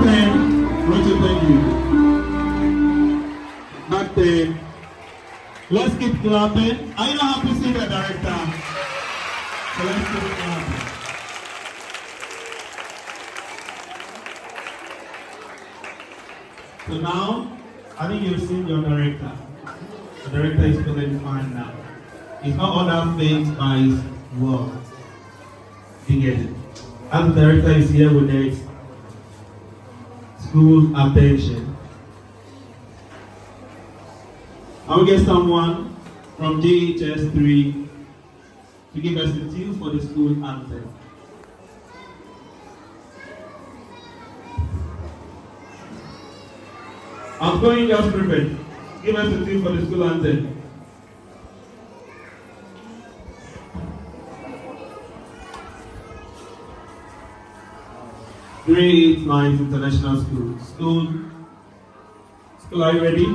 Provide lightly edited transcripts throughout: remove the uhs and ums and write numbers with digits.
10. Roger, thank you. Back 10. Let's keep clapping. Are you not happy to see the director? So let's keep clapping. So now, I think you've seen your director. The director is feeling fine now. He's not under fate by his work. You get it? As the director is here with the school attention, I will get someone from JHS 3 to give us the tune for the school anthem. Outgoing Girls Prefect, give us the tune for the school anthem. GreatMinds International School. School, are you ready?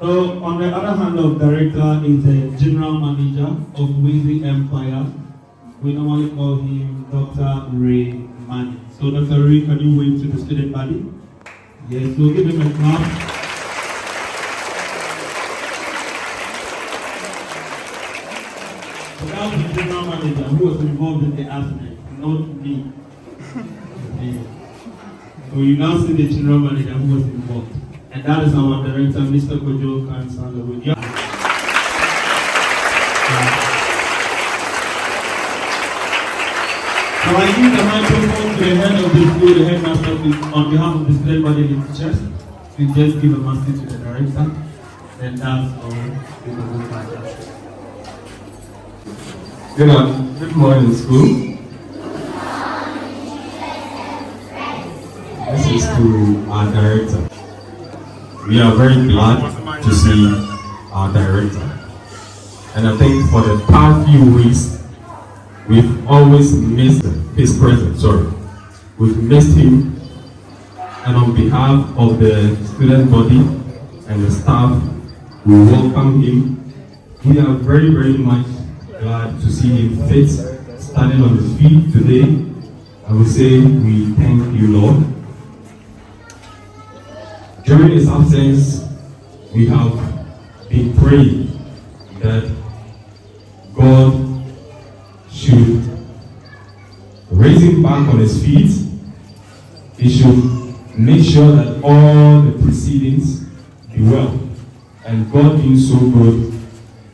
So, on the other hand of director is the general manager of Weezy Empire. We normally call him Dr. Ray Mani. So, Dr. Ray, can you wave to the student body? Yes, so give him a clap. So that was the general manager who was involved in the accident, not me. So you now see the general manager who was involved. And that is our director, Mr. Kwadwo Nkansah Lilwin. Yeah. So I give the microphone to the head of the school, the headmaster, on behalf of the student body and teachers. We just give a message to the director, and that's all we will do by that. Good morning, school. This is to our director. We are very glad to see our director. And I think for the past few weeks, we've always missed his presence. We've missed him. And on behalf of the student body and the staff, we welcome him. We are very, very much glad to see him fit, standing on his feet today. I will say we thank you, Lord. During his absence, we have been praying that God should raise him back on his feet. He should make sure that all the proceedings be well. And God being so good,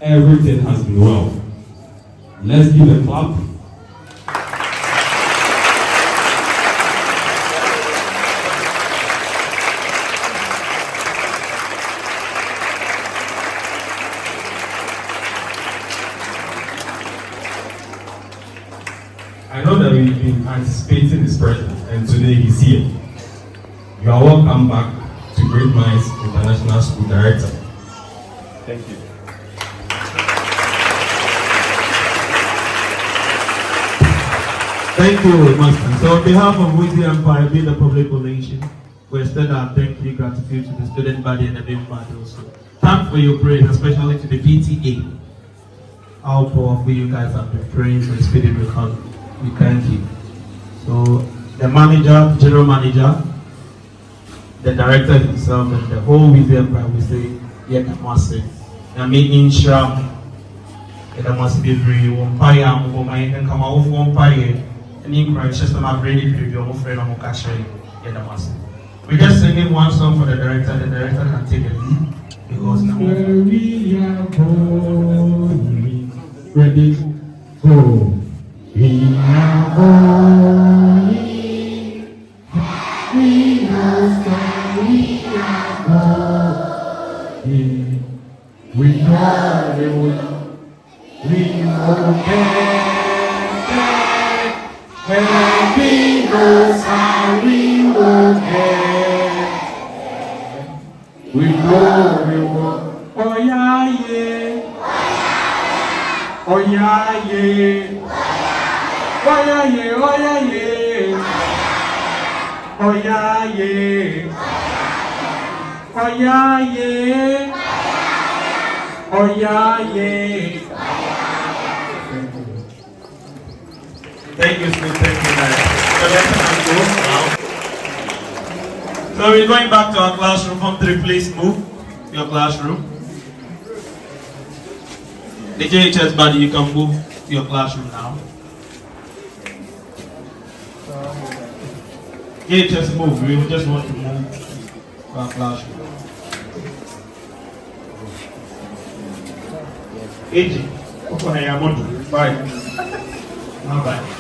everything has been well. Let's give a clap. I know that we've been anticipating his presence, and today he's here. You are welcome back to GreatMinds International School Director. Thank you. Thank you, Master. So on behalf of Weezy Empire, being the public relation, we extend our thank you, gratitude to the student body and the main body also. Thanks for your prayers, especially to the PTA. How powerful you guys have been praying for a speedy recovery. We thank you. So the manager, general manager, the director himself, and the whole Weezy Empire, we say, yeah, Headmaster. I mean, in Shram, it must be free. One fire, one fire, and come out one fire. And in Christ, just my brain, if you're friend, I'm catch you. Yeah, the master. We're just singing one song for the director. The director can take it because now we are going, ready, go. We are going. We are going. We know we will. We will get there. When we know how we will get. We know we will. Oh yeah, yeah. Oh yeah, yeah. Oh yeah, yeah. Oh yeah, yeah. Oh yeah, yeah. Oh yeah, yeah. Oh yeah, yeah. Thank you, Smith. Thank you, guys. So we're going back to our classroom. From 3, please move to your classroom. The JHS body, you can move to your classroom now. JHS move. We just want to move to our classroom. AJ, okay, I'm on. Bye. All right.